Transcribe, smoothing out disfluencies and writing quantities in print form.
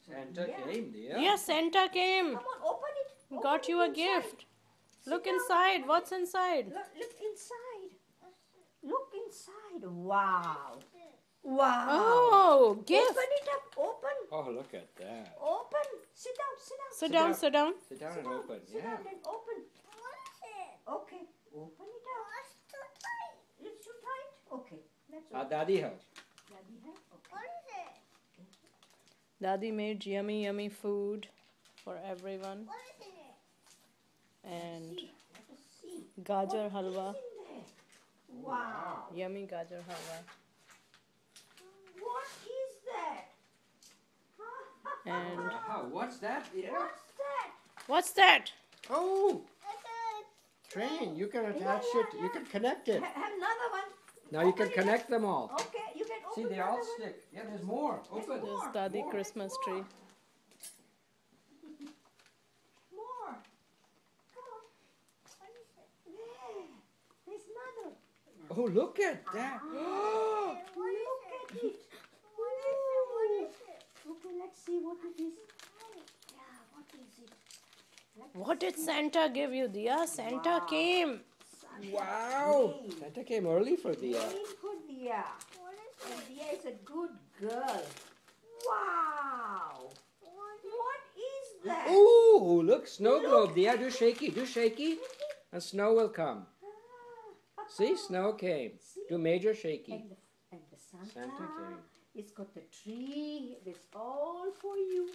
Santa came, dear. Yes, Santa came. Come on, open it. Open Got it you a inside. gift. Look Sit down. inside. What's inside? Look inside. Look inside. Wow. Wow. Oh, gift. Open it up. Open. Oh, look at that. Open. Sit down. Sit down. Sit down, sit down. Sit down Sit and down. open. Sit Yeah. down and open. Okay. Open it up. It's too tight. Okay. Let's open. Daddy help. Daddy help. Okay. Daddy made yummy, yummy food for everyone. And Let us see. gajar halwa. What is in there? Wow. Yummy gajar halwa. What is that? And Wow, what's that, dear? What's that? what's that? Oh, train. You can attach it. You can connect it. Have another one. Now you Open can it up. connect them all. Okay, you can open See, they another all one. stick. Yeah, there's more. Open. More. This Daddy More. Christmas tree. More. Come on. There. There's another. Oh, look at that. Look at it. Ooh. Okay, let's see what it is. Yeah, what is it? What did Santa give you, Diya? Santa came. Wow. Santa came early for Dia. Very good, Dia. And Dia is a good girl. Wow. What is that? Oh, look, snow globe. Dia, do shaky. Do shaky. And snow will come. See, snow came. Do major shaky. And the Santa, Santa came. it's got the tree. It's all for you.